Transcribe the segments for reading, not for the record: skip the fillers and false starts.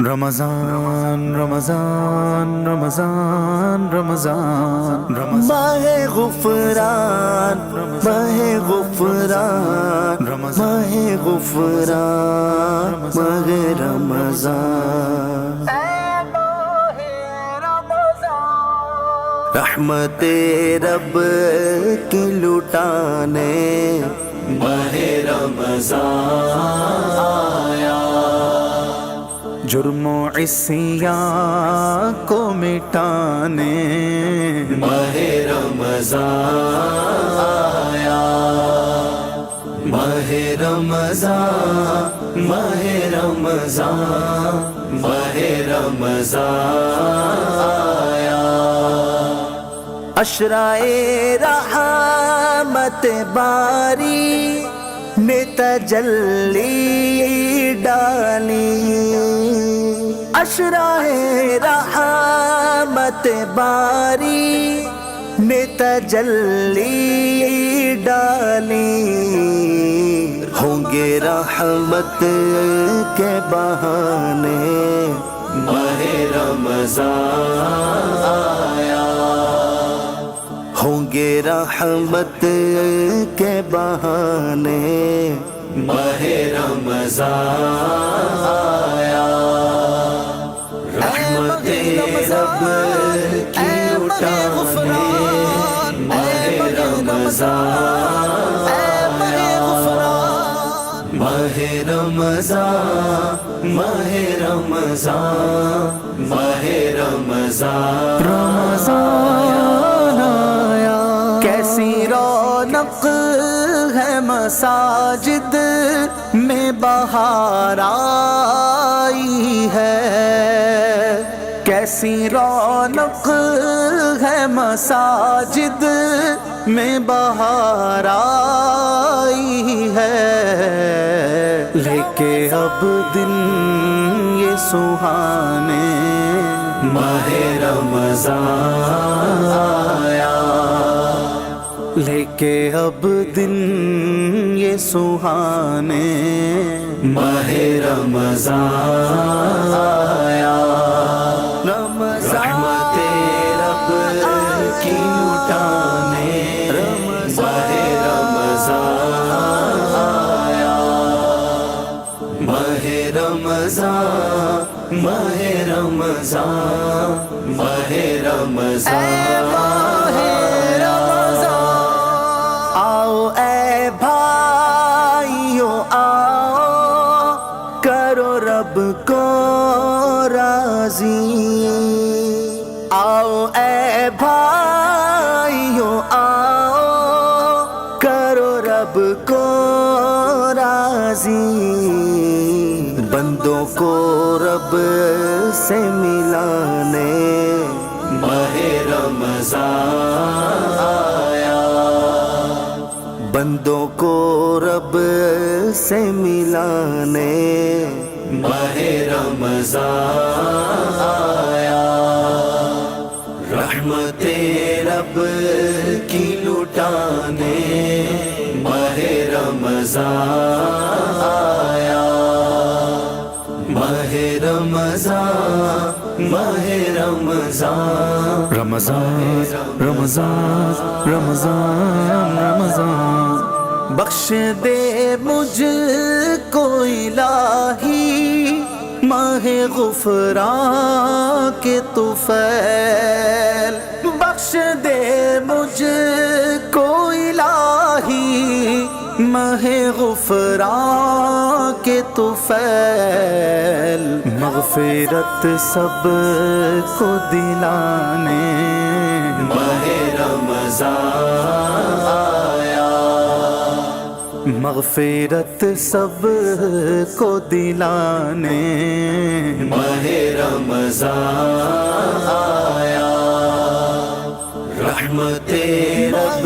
رمضان رمضان رمضان رمضان ماہ غفران ماہ غفران ماہ غفران ماہ رمضان رحمت رب کی لٹانے ماہ رمضان آیا، جرم و عصیاں کو مٹانے ماہ رمضان آیا، ماہ رمضان ماہ رمضان ماہ رمضان آیا، اشرائے رحمت باری میں تجلی ڈالی، اشرائے رحمت باری میں تجلی ڈالی، ہوں گے رحمت کے بہانے ماہ رمضان آیا، ہوں گے رحمت کے بہانے ماہ رمضان آیا، رحمت رب کی لٹانے ماہ رمضان آیا، ماہ رمضان ماہ رمضان ماہ رمضان آیا، کیسی رونق ہے مساجد میں بہار آئی ہے، کیسی رونق ہے مساجد میں بہار آئی ہے، لے کے اب دن یہ سہانے ماہ رمضان آیا، لے کے اب دن یہ سہانے ماہ رمضان آیا، رحمت رب کی لٹانے ماہ رمضان آیا، ماہ رمضان ماہ رمضان ماہ رمضان آؤ اے بھائیو آؤ کرو رب کو راضی، آؤ اے بھائیو آؤ کرو رب کو راضی، بندوں کو رب سے ملانے ماہ رمضان آیا، بندوں کو رب سے ملانے ماہ رمضان آیا، رحمت رب کی لٹانے ماہ رمضان آیا، ماہ رمضان ماہ رمضان رمضان رمضان رمضان رمضان، بخش دے مجھ کو الہی ماہ غفران کے طفیل، بخش دے مجھ کو الہی ماہ غفران کے طفیل، مغفرت سب کو دلانے ماہ رمضان آیا، مغفرت سب کو دلانے ماہ رمضان آیا، رحمت رب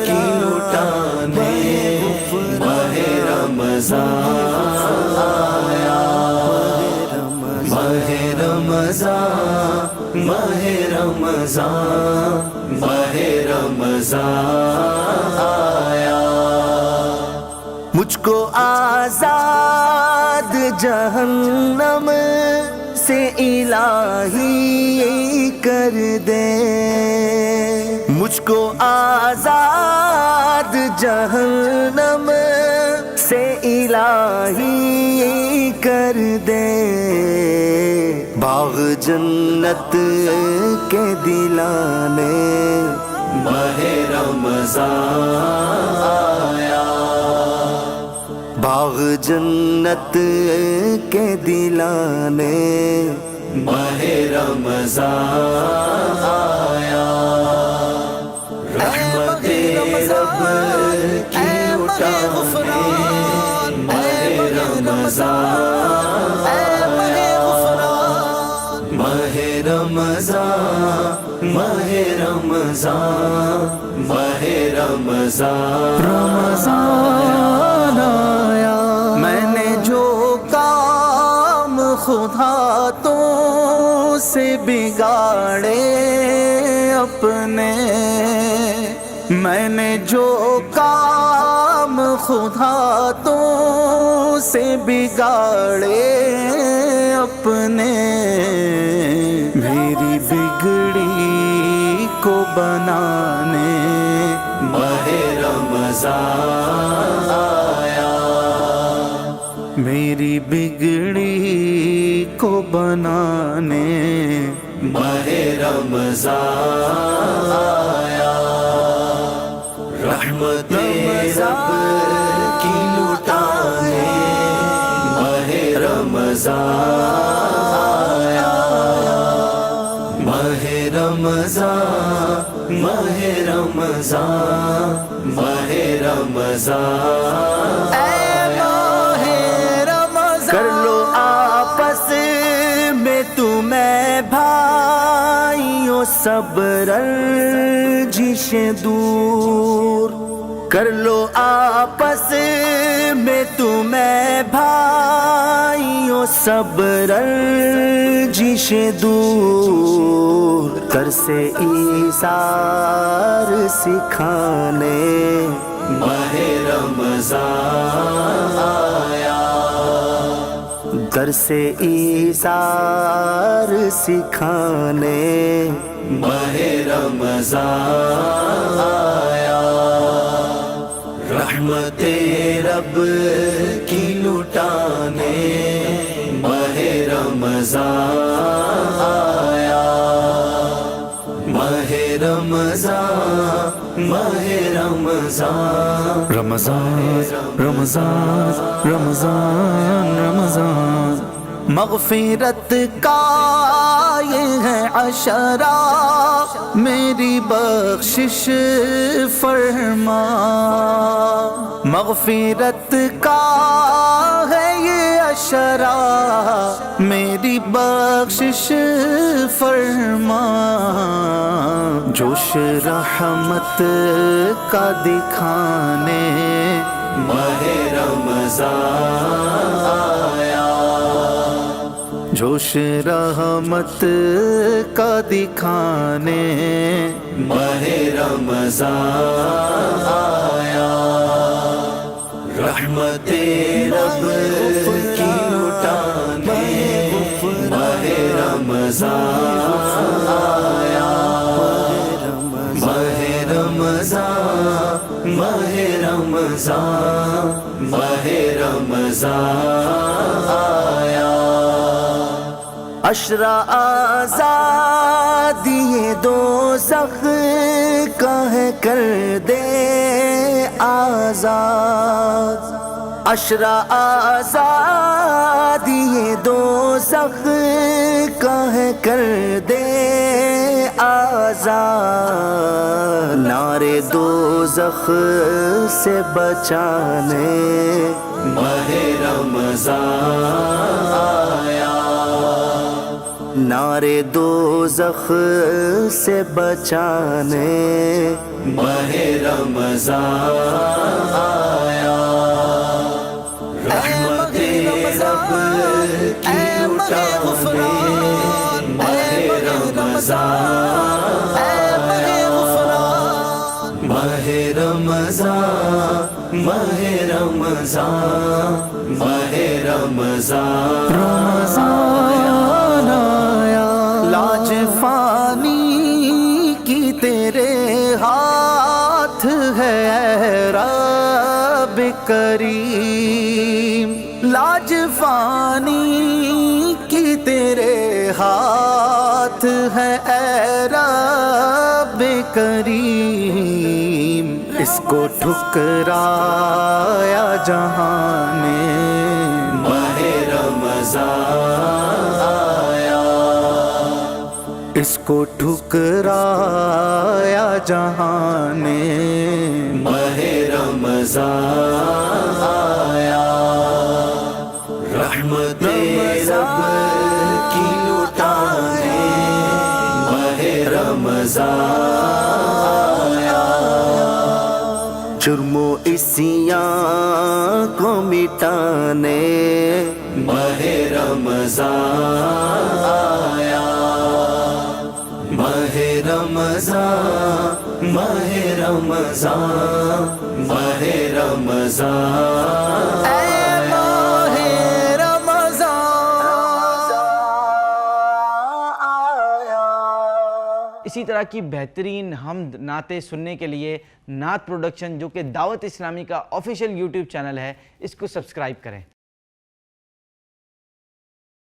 کی لٹانے ماہ رمضان آیا، ماہ رمضان ماہ رمضان ماہ رمضان آیا، مجھ کو آزاد جہنم سے الہی کر دے، مجھ کو آزاد جہنم سے الہی کر دے، باغ جنت کے دلانے ماہ رمضان آیا، باغ جنت کے دلانے ماہ رمضان آیا، رحمت رب کی لٹانے ماہ رمضان آیا، ماہ رمضان ماہ رمضان ماہ رمضان رمضان آیا، میں نے جو کام خدا تو سے بگاڑے اپنے، میں نے جو کام خدا تو سے بگاڑے اپنے، میری بگڑی کو بنانے ماہ رمضان آیا، میری بگڑی کو بنانے ماہ رمضان آیا، رحمت رب کی لٹانے ماہ رمضان آیا، ماہ رمضان ماہ رمضان ماہ رمضان آیا، کر لو آپس میں تمہیں بھائیوں سب رنجش دور، کر لو آپس میں تمہیں بھائیوں سب رنجش دور، کر سے ایثار سکھانے ماہ رمضان آیا، در سے ایثار سکھانے ماہ رمضان آیا، رحمت رب کی لٹانے ماہ رمضان آیا، ماہ رمضان ماہ رمضان رمضان رمضان رمضان رمضان، مغفرت کا یہ ہے عشرہ، میری بخشش فرما، مغفرت کا ہے یہ عشرہ، میری بخشش فرما، جوش رحمت کا دکھانے ماہ رمضان آیا، جوش رحمت کا دکھانے ماہ رمضان آیا، رحمت رب کی لٹانے ماہ رمضان آیا، ماہ رمضان ماہ رمضان ماہ رمضان آیا، عشرہ آزادی دوزخ کا ہے کر دے آزاد، عشرہ آزادی دوزخ کا ہے کر دے آزاد، نعرے دوزخ سے بچانے ماہ رمضان آیا، نعرے دوزخ سے بچانے ماہ رمضان آیا، رحمت رب کی لٹانے ماہ رمضان آیا، ماہ رمضان ماہ رمضان ماہ رمضان رمضان کریم لاج فانی کی تیرے ہاتھ ہے اے رب کریم، اس کو ٹھکرایا جہاں نے ماہ رمضان آیا، اس کو ٹھکرایا جہاں نے ماہ رمضان آیا، رحمت رب کی لٹانے ماہ رمضان آیا، جرم و عصیان کو مٹانے ماہ رمضان آیا، ماہ رمضان، ماہ رمضان، ماہ رمضان آیا، اسی طرح کی بہترین حمد نعتیں سننے کے لیے نعت پروڈکشن جو کہ دعوت اسلامی کا آفیشیل یوٹیوب چینل ہے، اس کو سبسکرائب کریں۔